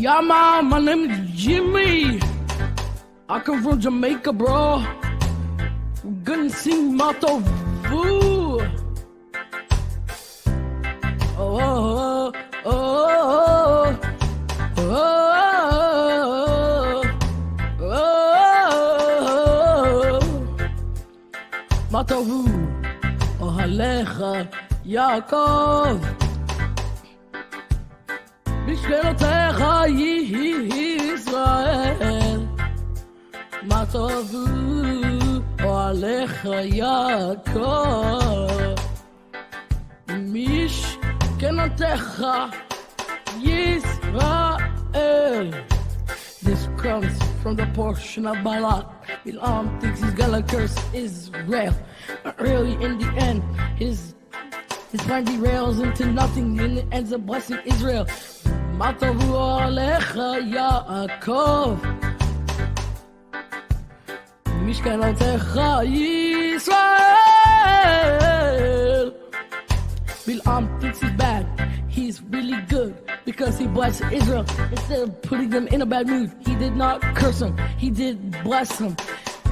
Yeah, man, my name is Jimmy. I come from Jamaica, bro. Gonna sing Mato Vu. Oh, oh, oh, oh, oh, oh. Mato Vu. Oh, Alecha, Yaakov. בשכנותיך ישראל, מה טובו אוהליך יעקב. משכנותיך ישראל. This comes from the portion of Balaam. Balaam thinks he's gonna curse Israel, but really in the end, his plan derails into nothing and it ends up blessing Israel. מה טובו עליך יעקב, משכנותיך ישראל. Balaam thinks he's bad, he's really good, because he blessed Israel instead of putting them in a bad mood. He did not curse them, he did bless them.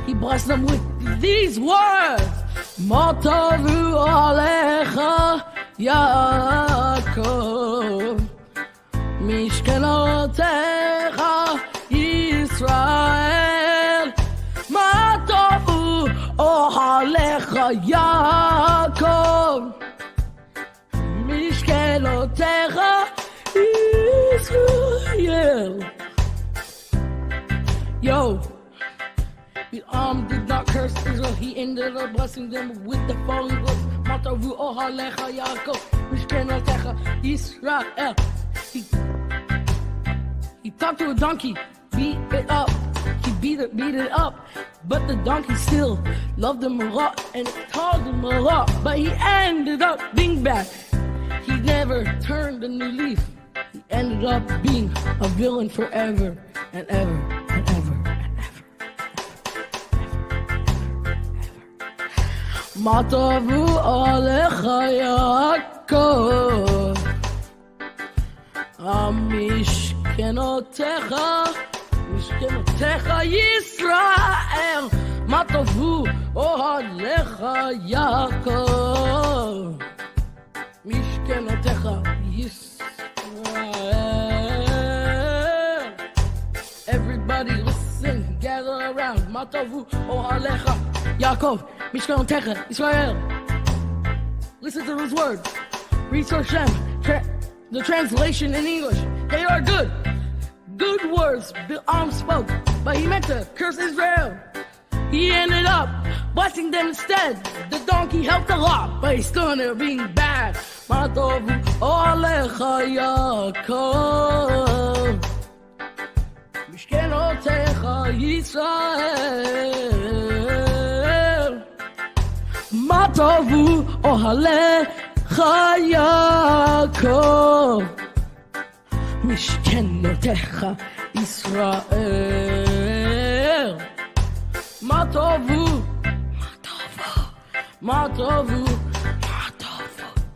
He blessed them with these words. מה טובו עליך יעקב, משכנותיך ישראל. מה טובו אוהליך יעקב, משכנותיך ישראל. Yo, Balaam did not curse Israel, he ended up blessing them with the following words. מה טובו אוהליך יעקב, משכנותיך ישראל. He talked to a donkey, beat it up. He beat it up, but the donkey still loved him a lot and told him a lot. But he ended up being bad. He never turned a new leaf. He ended up being a villain forever and ever and ever and ever. מה טובו עליך יעקב, משכנותיך ישראל. מה טובו אוהליך יעקב, משכנותיך ישראל. Everybody listen, gather around. מה טובו אוהליך יעקב, משכנותיך ישראל. Listen to those words. Research them. The translation in English. They are good. Good words Balaam spoke, but he meant to curse Israel. He ended up blessing them instead. The donkey helped a lot, but he's still ended up being bad. מה טובו עליך יעקב, משכנותיך ישראל. מה טובו אוהליך יעקב, משכנותיך ישראל. מה טובו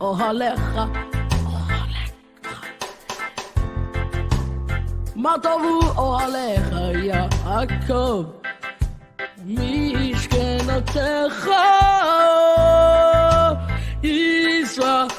אוהליך, מה טובו אוהליך יעקב, משכנותיך ישראל.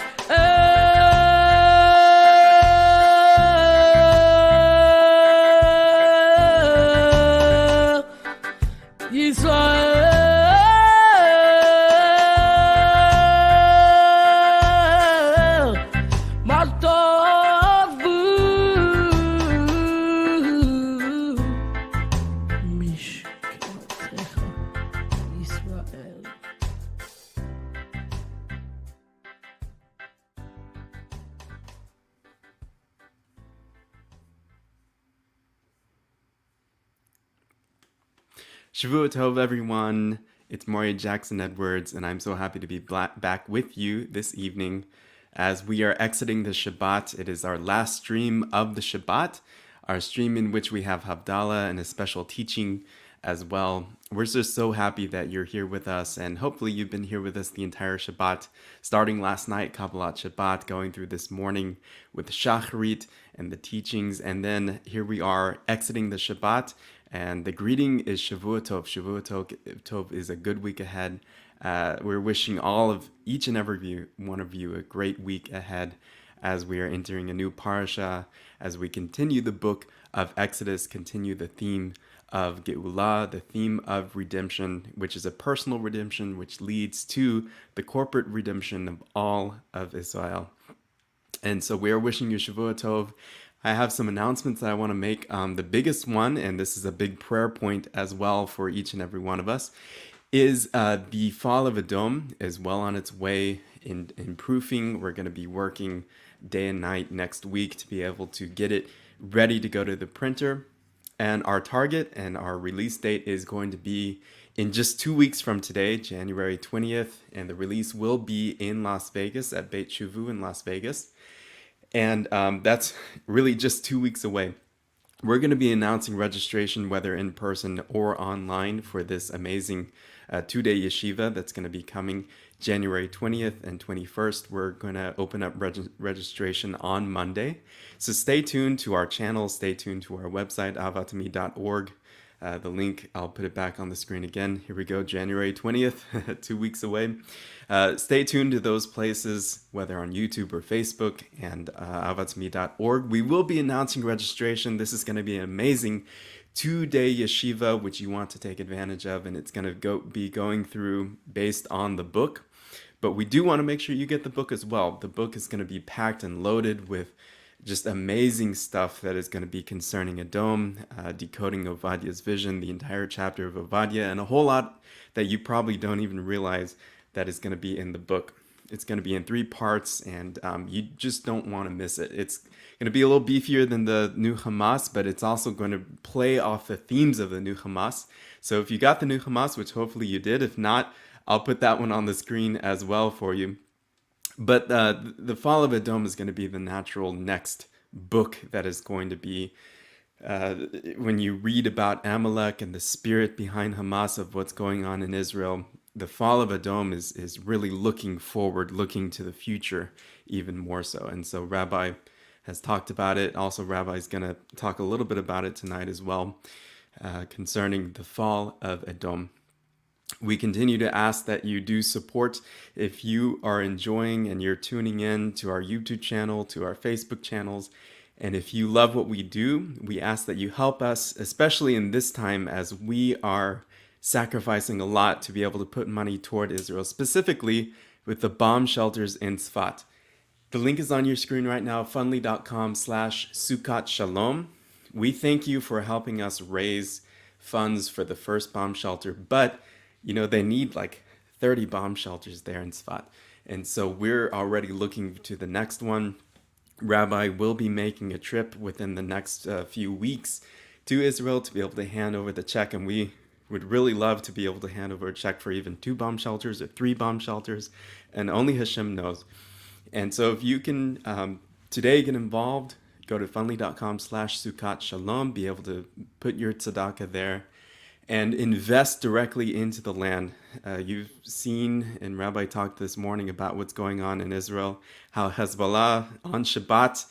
Shavua Tov, everyone. It's Mario Jackson Edwards, and I'm so happy to be back with you this evening as we are exiting the Shabbat. It is our last stream of the Shabbat, our stream in which we have Havdala and a special teaching as well. We're just so happy that you're here with us, and hopefully you've been here with us the entire Shabbat, starting last night, Kabbalat Shabbat, going through this morning with Shacharit and the teachings, and then here we are exiting the Shabbat, and the greeting is Shavua Tov. Shavua Tov is a good week ahead. We're wishing all of each and every one of you a great week ahead as we are entering a new parasha, as we continue the book of Exodus, continue the theme of Geulah, the theme of redemption, which is a personal redemption, which leads to the corporate redemption of all of Israel. And so we are wishing you Shavua Tov. I have some announcements that I want to make. The biggest one, and this is a big prayer point as well for each and every one of us, is the fall of Edom is well on its way in proofing. We're going to be working day and night next week to be able to get it ready to go to the printer. And our target and our release date is going to be in just 2 weeks from today, January 20th. And the release will be in Las Vegas at Beit Shuvu in Las Vegas. And that's really just 2 weeks away. We're going to be announcing registration, whether in person or online, for this amazing 2-day yeshiva that's going to be coming January 20th and 21st. We're going to open up registration on Monday. So stay tuned to our channel, stay tuned to our website, avatami.org. The link, I'll put it back on the screen again. Here we go, January 20th, 2 weeks away. Stay tuned to those places, whether on YouTube or Facebook, and avatami.org. We will be announcing registration. This is going to be an amazing 2-day yeshiva, which you want to take advantage of, and it's going to be going through based on the book. But we do want to make sure you get the book as well. The book is going to be packed and loaded with just amazing stuff that is going to be concerning Edom, decoding Ovadiah's vision, the entire chapter of Ovadiah, and a whole lot that you probably don't even realize that is going to be in the book. It's going to be in 3 parts, and you just don't want to miss it. It's going to be a little beefier than the new Hamas, but it's also going to play off the themes of the new Hamas. So if you got the new Hamas, which hopefully you did, if not, I'll put that one on the screen as well for you. But the Fall of Edom is going to be the natural next book that is going to be, when you read about Amalek and the spirit behind Hamas of what's going on in Israel, the Fall of Edom is really looking forward, looking to the future even more so. And so Rabbi has talked about it. Also, Rabbi is going to talk a little bit about it tonight as well, concerning the Fall of Edom. We continue to ask that you do support. If you are enjoying and you're tuning in to our YouTube channel, to our Facebook channels, and if you love what we do, we ask that you help us, especially in this time as we are sacrificing a lot to be able to put money toward Israel, specifically with the bomb shelters in Tzfat. The link is on your screen right now, fundly.com/Sukkot Shalom. We thank you for helping us raise funds for the first bomb shelter, but you know, they need like 30 bomb shelters there in Tzfat. And so we're already looking to the next one. Rabbi will be making a trip within the next few weeks to Israel to be able to hand over the check. And we would really love to be able to hand over a check for even 2 bomb shelters or 3 bomb shelters. And only Hashem knows. And so if you can today get involved, go to fundly.com/Sukkot Shalom, be able to put your tzedakah there and invest directly into the land. You've seen, and Rabbi talked this morning about what's going on in Israel, how Hezbollah on Shabbat,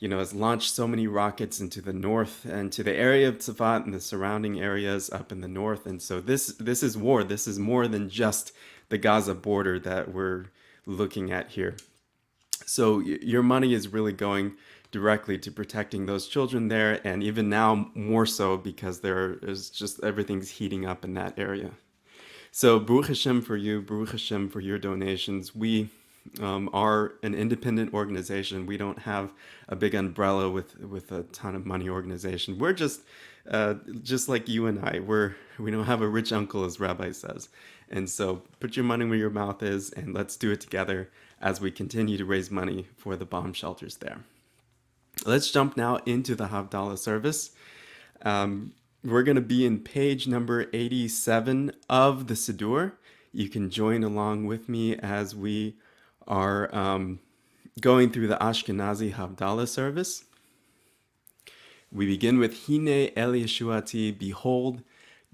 has launched so many rockets into the north and to the area of Tzfat and the surrounding areas up in the north. And so this is war. This is more than just the Gaza border that we're looking at here. So your money is really going directly to protecting those children there, and even now more so because there is just everything's heating up in that area. So Baruch Hashem for you, Baruch Hashem for your donations. We are an independent organization. We don't have a big umbrella with a ton of money organization. We're just like you and I. We don't have a rich uncle, as Rabbi says. And so put your money where your mouth is, and let's do it together as we continue to raise money for the bomb shelters there. Let's jump now into the Havdala service. We're going to be in page number 87 of the Siddur. You can join along with me as we are going through the Ashkenazi Havdala service. We begin with Hine El Yeshuati, behold,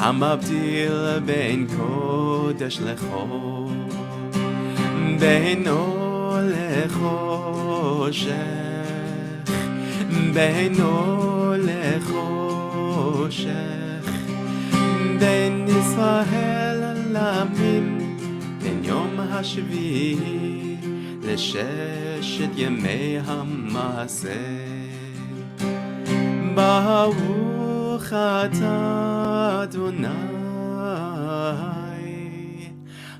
המבדיל בין קודש לחול, בין אור לחושך, בין אור לחושך, בין ישראל לעמים, בין יום השביעי לששת ימי המעשה. ברוך אתה אדוני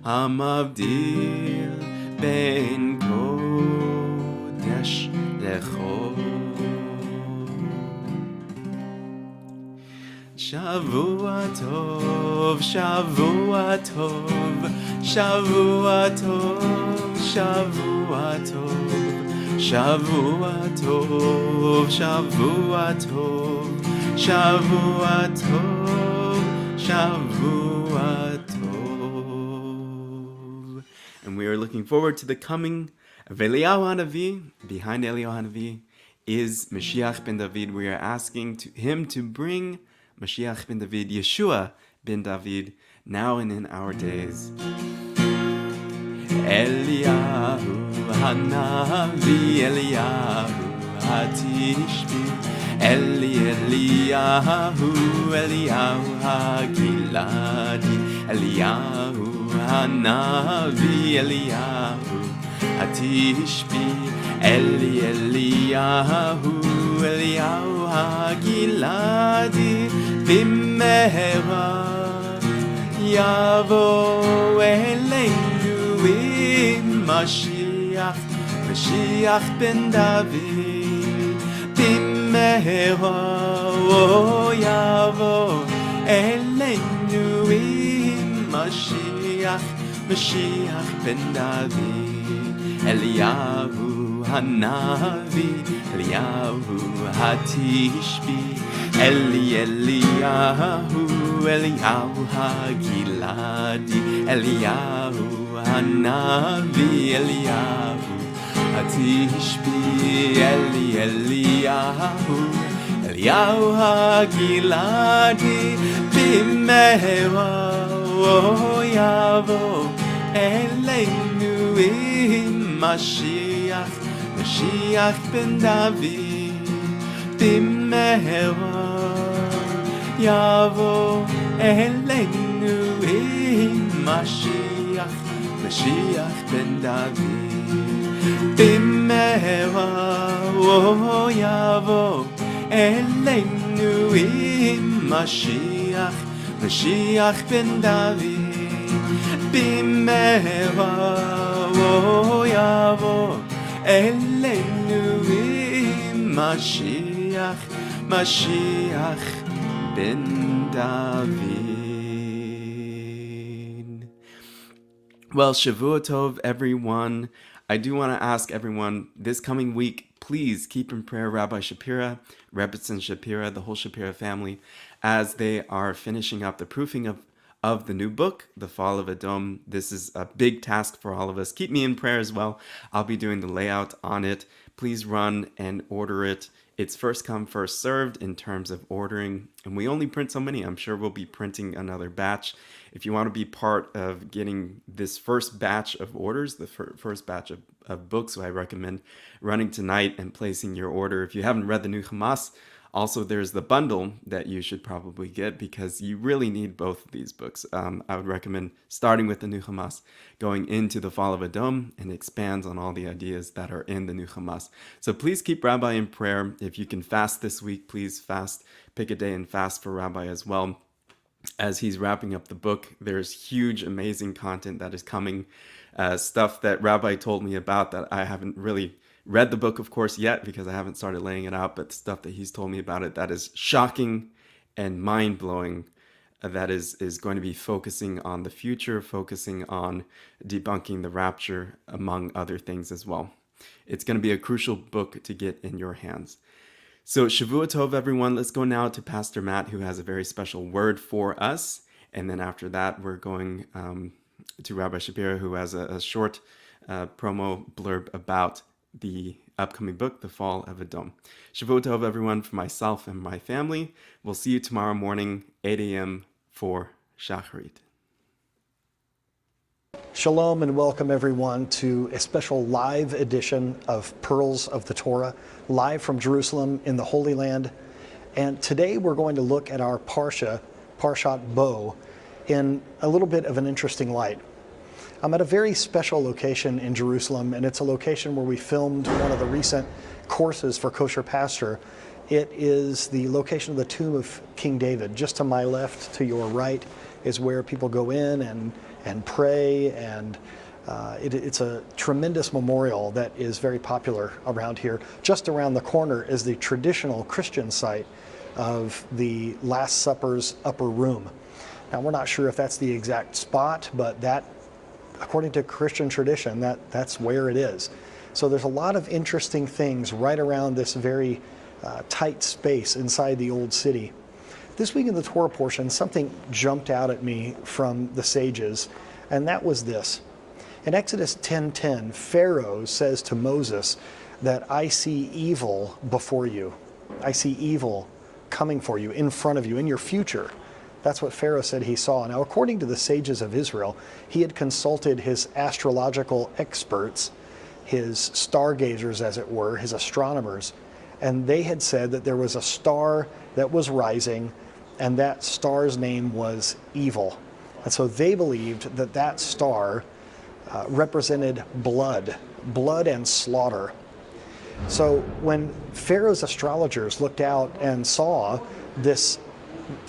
המבדיל בין קודש לחול. שבוע טוב, שבוע טוב, שבוע טוב, שבוע טוב, שבוע טוב, שבוע טוב, שבוע טוב, שבוע טוב. And we are looking forward to the coming of Eliyahu Hanavi. Behind Eliyahu Hanavi is Mashiach ben David. We are asking him to bring Mashiach ben David, Yeshua ben David, now and in our days. Eliyahu Hanavi, Eliyahu Hatishbi, Eliyahu, Eliyahu Hagiladi, Eliyahu Hanavi, Eliyahu Hatishbi, Eliyahu, Eliyahu Hagiladi, Bimehera Yavo Eleinu Mashiach, Mashiach ben David, Bimehera Yavo Eleinu Mashiach, Mashiach ben David, Eliyahu Hanavi, Eliyahu Hatishbi, Eliyahu, Eliyahu Hagiladi, Eliyahu Hanavi, Eliyahu Hatishbi, Eliyahu, Eliyahu Hagiladi, Bimehera Yavo Eleinu Mashiach, Mashiach ben David, Bimehera Yavo Eleinu Mashiach, Mashiach ben David, Bimehera Yavo Eleinu Mashiach, Mashiach ben David, Bimehera Yavo Eleinu Mashiach, Mashiach ben David. Well, Shavua Tov, everyone. I do want to ask everyone this coming week, please keep in prayer Rabbi Shapira, Rebbetzin Shapira, the whole Shapira family, as they are finishing up the proofing of the new book, The Fall of Edom. This is a big task for all of us. Keep me in prayer as well. I'll be doing the layout on it. Please run and order it. It's first come, first served in terms of ordering. And we only print so many. I'm sure we'll be printing another batch. If you want to be part of getting this first batch of orders, the first batch of books, I recommend running tonight and placing your order. If you haven't read the New Hamas, also there's the bundle that you should probably get because you really need both of these books. I would recommend starting with the New Hamas, going into the Fall of Edom, and expands on all the ideas that are in the New Hamas. So please keep Rabbi in prayer. If you can fast this week, please fast. Pick a day and fast for Rabbi as well. As he's wrapping up the book, there's huge, amazing content that is coming. Stuff that Rabbi told me about that I haven't really read the book, of course, yet because I haven't started laying it out, but stuff that he's told me about it that is shocking and mind-blowing, that is going to be focusing on the future, focusing on debunking the rapture, among other things as well. It's going to be a crucial book to get in your hands. So Shavua Tov, everyone. Let's go now to Pastor Matt, who has a very special word for us. And then after that, we're going to Rabbi Shapira, who has a short promo blurb about the upcoming book, The Fall of Edom. Shavua Tov, everyone, for myself and my family. We'll see you tomorrow morning, 8 a.m. for Shacharit. Shalom and welcome everyone to a special live edition of Pearls of the Torah, live from Jerusalem in the Holy Land. And today we're going to look at our Parshat Bo, in a little bit of an interesting light. I'm at a very special location in Jerusalem, and it's a location where we filmed one of the recent courses for Kosher Pastor. It is the location of the tomb of King David. Just to my left, to your right, is where people go in and pray, and it's a tremendous memorial that is very popular around here. Just around the corner is the traditional Christian site of the Last Supper's upper room. Now, we're not sure if that's the exact spot, but that, according to Christian tradition, that's where it is. So there's a lot of interesting things right around this very tight space inside the old city. This week in the Torah portion, something jumped out at me from the sages, and that was this. In Exodus 10:10, Pharaoh says to Moses that I see evil before you. I see evil coming for you, in front of you, in your future. That's what Pharaoh said he saw. Now, according to the sages of Israel, he had consulted his astrological experts, his stargazers, as it were, his astronomers, and they had said that there was a star that was rising, and that star's name was Evil. And so they believed that that star represented blood and slaughter. So when Pharaoh's astrologers looked out and saw this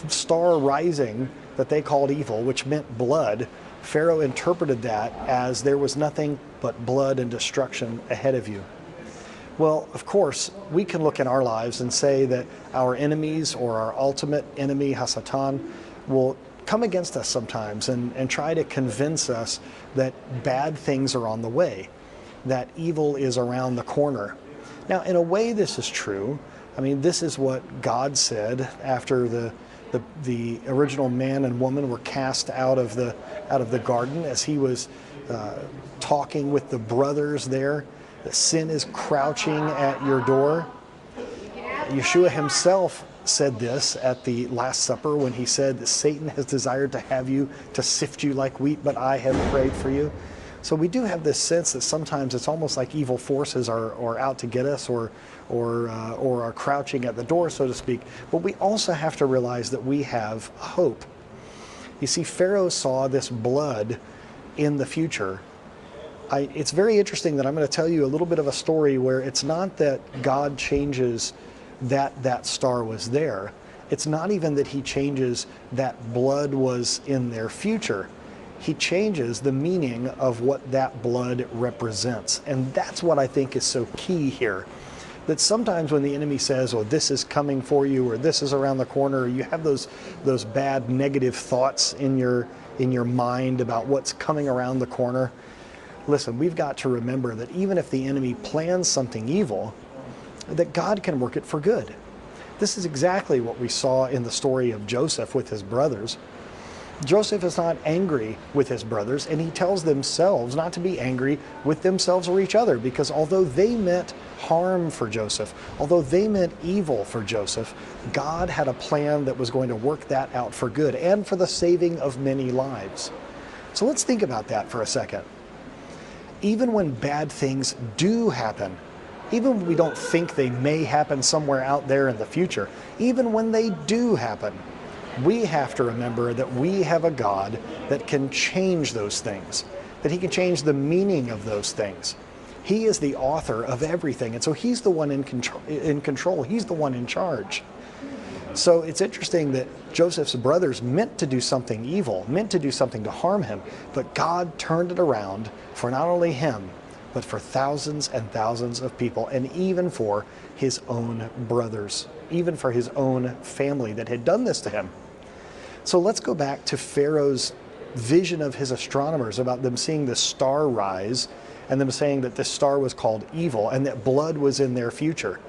star rising that they called evil, which meant blood, Pharaoh interpreted that as there was nothing but blood and destruction ahead of you. Well, of course, we can look in our lives and say that our enemies or our ultimate enemy, Hasatan, will come against us sometimes and try to convince us that bad things are on the way, that evil is around the corner. Now, in a way, this is true. I mean, this is what God said after the original man and woman were cast out of the garden, as he was talking with the brothers there. The sin is crouching at your door. Yeshua himself said this at the Last Supper when he said that Satan has desired to have you, to sift you like wheat, but I have prayed for you. So we do have this sense that sometimes it's almost like evil forces are out to get us or are crouching at the door, so to speak. But we also have to realize that we have hope. You see, Pharaoh saw this blood in the future. It's very interesting that I'm going to tell you a little bit of a story where it's not that God changes that star was there. It's not even that he changes that blood was in their future. He changes the meaning of what that blood represents. And that's what I think is so key here. That sometimes when the enemy says, oh, this is coming for you, or this is around the corner, or you have those bad negative thoughts in your mind about what's coming around the corner. Listen, we've got to remember that even if the enemy plans something evil, that God can work it for good. This is exactly what we saw in the story of Joseph with his brothers. Joseph is not angry with his brothers, and he tells themselves not to be angry with themselves or each other, because although they meant harm for Joseph, although they meant evil for Joseph, God had a plan that was going to work that out for good and for the saving of many lives. So let's think about that for a second. Even when bad things do happen, even when we don't think they may happen somewhere out there in the future, even when they do happen, we have to remember that we have a God that can change those things, that he can change the meaning of those things. He is the author of everything, and so he's the one in control. He's the one in charge. So it's interesting that Joseph's brothers meant to do something evil, meant to do something to harm him, but God turned it around for not only him, but for thousands and thousands of people, and even for his own brothers, even for his own family that had done this to him. So let's go back to Pharaoh's vision of his astronomers about them seeing the star rise and them saying that this star was called evil and that blood was in their future.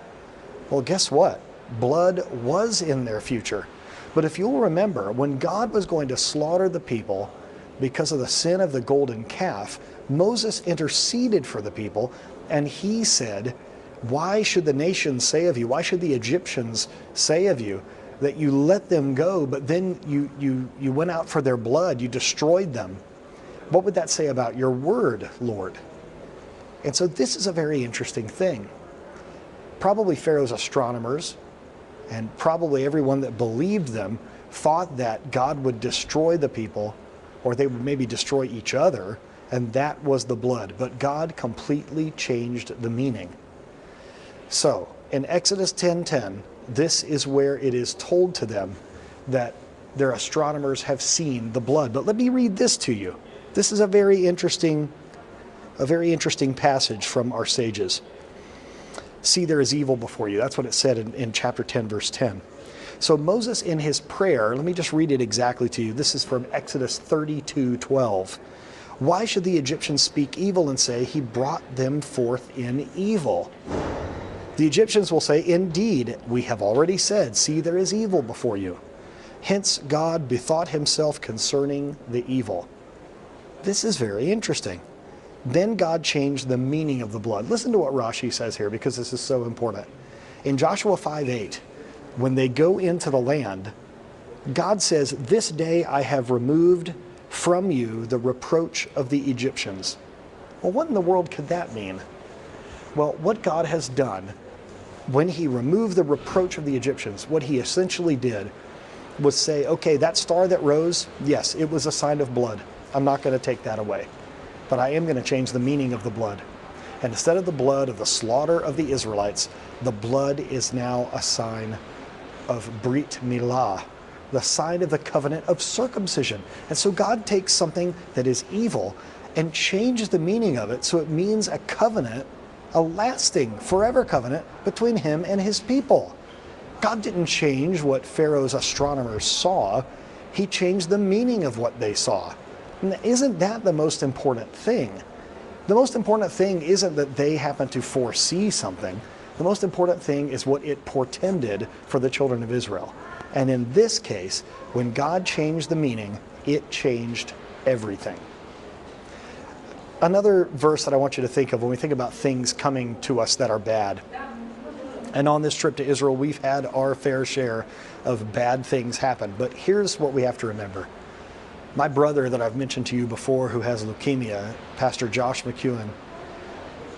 Well, guess what? Blood was in their future. But if you'll remember, when God was going to slaughter the people because of the sin of the golden calf, Moses interceded for the people, and he said, why should the nations say of you, why should the Egyptians say of you that you let them go, but then you went out for their blood, you destroyed them. What would that say about your word, Lord? And so this is a very interesting thing. Probably Pharaoh's astronomers and probably everyone that believed them thought that God would destroy the people, or they would maybe destroy each other, and that was the blood. But God completely changed the meaning. So in Exodus 10:10, this is where it is told to them that their astronomers have seen the blood. But let me read this to you. This is a very interesting passage from our sages. See, there is evil before you. That's what it said in chapter 10, verse 10. So Moses, in his prayer, let me just read it exactly to you. This is from Exodus 32:12. Why should the Egyptians speak evil and say, he brought them forth in evil? The Egyptians will say, indeed, we have already said, see, there is evil before you. Hence, God bethought himself concerning the evil. This is very interesting. Then God changed the meaning of the blood. Listen to what Rashi says here, because this is so important. In Joshua 5:8, when they go into the land, God says, this day I have removed from you the reproach of the Egyptians. Well, what in the world could that mean? Well, what God has done, when he removed the reproach of the Egyptians, what he essentially did was say, okay, that star that rose, yes, it was a sign of blood. I'm not going to take that away. But I am going to change the meaning of the blood. And instead of the blood of the slaughter of the Israelites, the blood is now a sign of Brit Milah, the sign of the covenant of circumcision. And so God takes something that is evil and changes the meaning of it so it means a covenant, a lasting, forever covenant between him and his people. God didn't change what Pharaoh's astronomers saw. He changed the meaning of what they saw. And isn't that the most important thing? The most important thing isn't that they happen to foresee something. The most important thing is what it portended for the children of Israel. And in this case, when God changed the meaning, it changed everything. Another verse that I want you to think of when we think about things coming to us that are bad. And on this trip to Israel, we've had our fair share of bad things happen. But here's what we have to remember. My brother that I've mentioned to you before who has leukemia, Pastor Josh McEwen,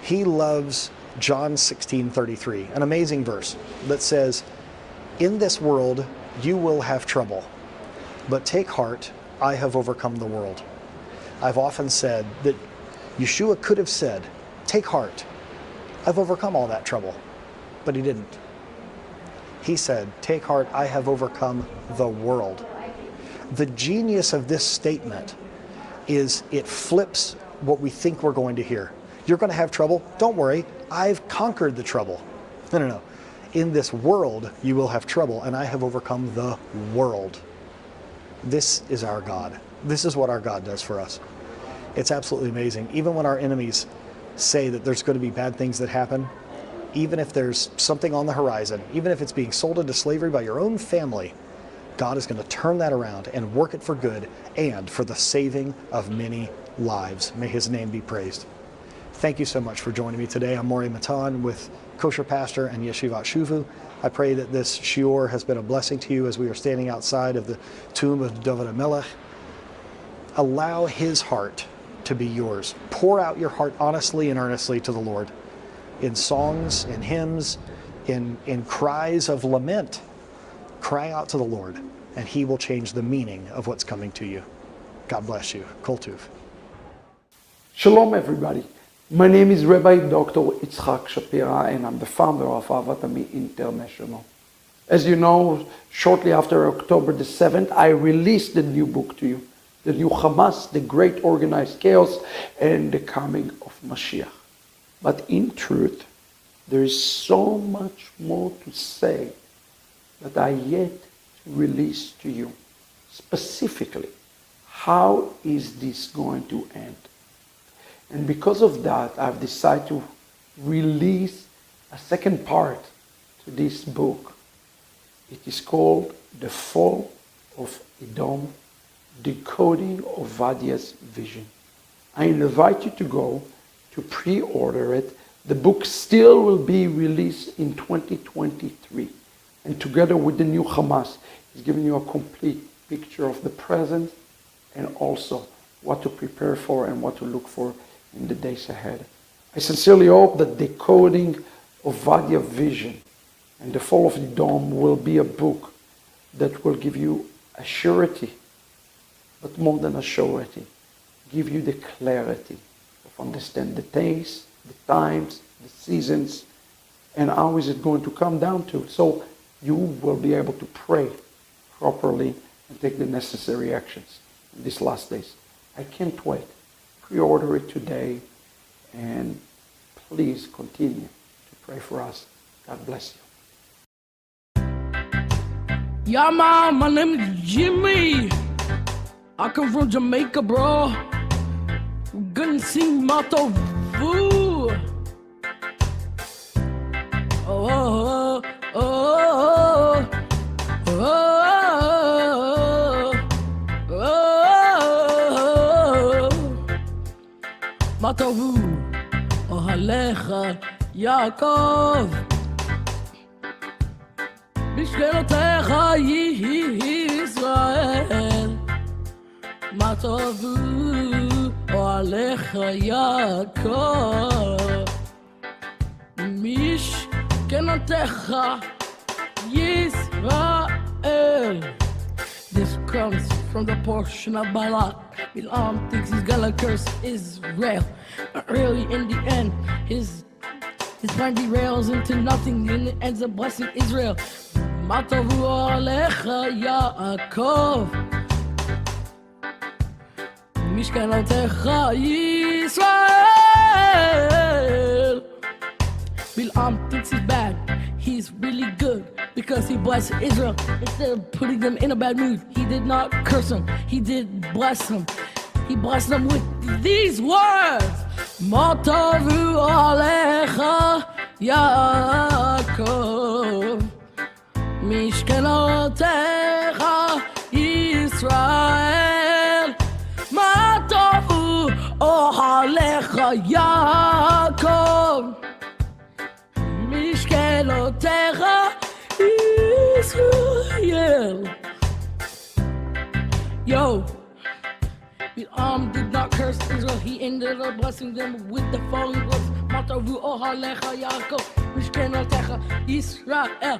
he loves John 16:33, an amazing verse that says, in this world you will have trouble, but take heart, I have overcome the world. I've often said that Yeshua could have said, take heart, I've overcome all that trouble, but he didn't. He said, take heart, I have overcome the world. The genius of this statement is it flips what we think we're going to hear. You're going to have trouble. Don't worry. I've conquered the trouble. No. In this world, you will have trouble, and I have overcome the world. This is our God. This is what our God does for us. It's absolutely amazing. Even when our enemies say that there's going to be bad things that happen, even if there's something on the horizon, even if it's being sold into slavery by your own family, God is going to turn that around and work it for good and for the saving of many lives. May his name be praised. Thank you so much for joining me today. I'm Maury Matan with Kosher Pastor and Yeshivat Shuvu. I pray that this shiur has been a blessing to you as we are standing outside of the tomb of David HaMelech. Allow his heart to be yours. Pour out your heart honestly and earnestly to the Lord in songs, in hymns, in cries of lament. Cry out to the Lord, and he will change the meaning of what's coming to you. God bless you. Kol Tuv. Shalom, everybody. My name is Rabbi Dr. Yitzchak Shapira, and I'm the founder of Havdalah International. As you know, shortly after October the 7th, I released the new book to you, the new Hamas, the Great Organized Chaos, and the Coming of Mashiach. But in truth, there is so much more to say that I yet release to you. Specifically, how is this going to end? And because of that, I've decided to release a second part to this book. It is called The Fall of Edom, Decoding Ovadiah's Vision. I invite you to go to pre-order it. The book still will be released in 2023. And together with the new Hamas, he's giving you a complete picture of the present and also what to prepare for and what to look for in the days ahead. I sincerely hope that decoding of Vadia vision and the fall of the dome will be a book that will give you a surety, but more than a surety, give you the clarity of understand the days, the times, the seasons, and how is it going to come down to. So you will be able to pray properly and take the necessary actions in these last days. I can't wait. Pre-order it today, and please continue to pray for us. God bless you. Yeah, man, my name is Jimmy. I come from Jamaica, bro. Gonna sing Mato Vu. Oh, oh, oh, oh, oh, oh. Mato Vu. Oh, Alecha, Yaakov. בשכנותיך ישראל, מה טובו אוהליך יעקב. משכנותיך ישראל. This comes from the portion of Balaam. Balaam thinks he's gonna curse Israel, but really in the end, his plan derails into nothing and it ends up blessing Israel. מה טובו עליך יעקב, משכנותיך ישראל. Balaam thinks he's bad, he's really good, because he blessed Israel instead of putting them in a bad mood. He did not curse them, he did bless them. He blessed them with these words. מה טובו עליך יעקב, משכנותיך ישראל. מה טובו אוהליך יעקב, משכנותיך ישראל. Yo, Balaam did not curse Israel, he ended up blessing them with the following words. מה טובו אוהליך יעקב, משכנותיך ישראל.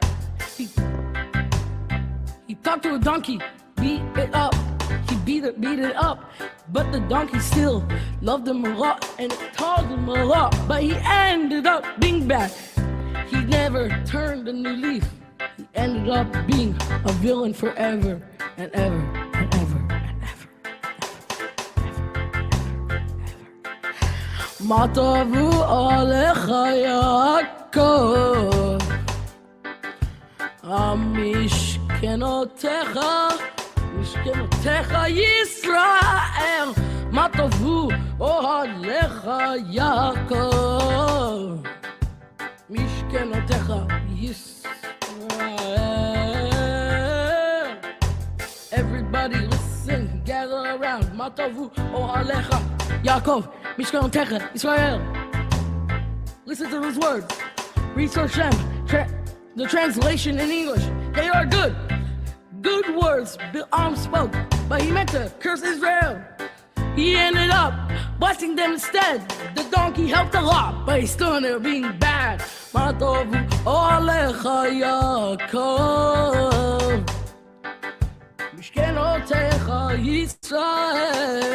He talked to a donkey, beat it up. He beat it up, but the donkey still loved him a lot and it taught him a lot. But he ended up being bad. He never turned a new leaf. He ended up being a villain forever and ever and ever and ever and ever. מה טובו עליך יעקב, משכנותיך, משכנותיך ישראל. מה טובו אוהליך יעקב, משכנותיך ישראל. Everybody listen, gather around. מה טובו אוהליך יעקב, משכנותיך ישראל. Listen to those words. Research them. The translation in English, they are good. Good words Balaam spoke, but he meant to curse Israel. He ended up blessing them instead. The donkey helped a lot, but he still ended up being bad. מה טובו עליך יעקב, משכנותיך ישראל.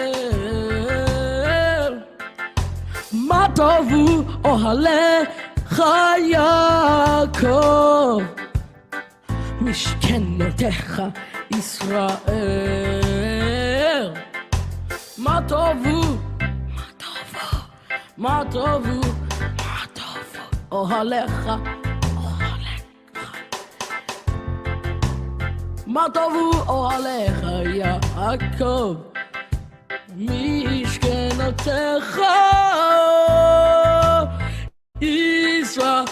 מה טובו עליך יעקב, משכנותיך ישראל. מה טובו, מה טובו, מה טובו, מה טובו אוהליך, אוהליך. מה טובו אוהליך יעקב, משכנותיך ישראל.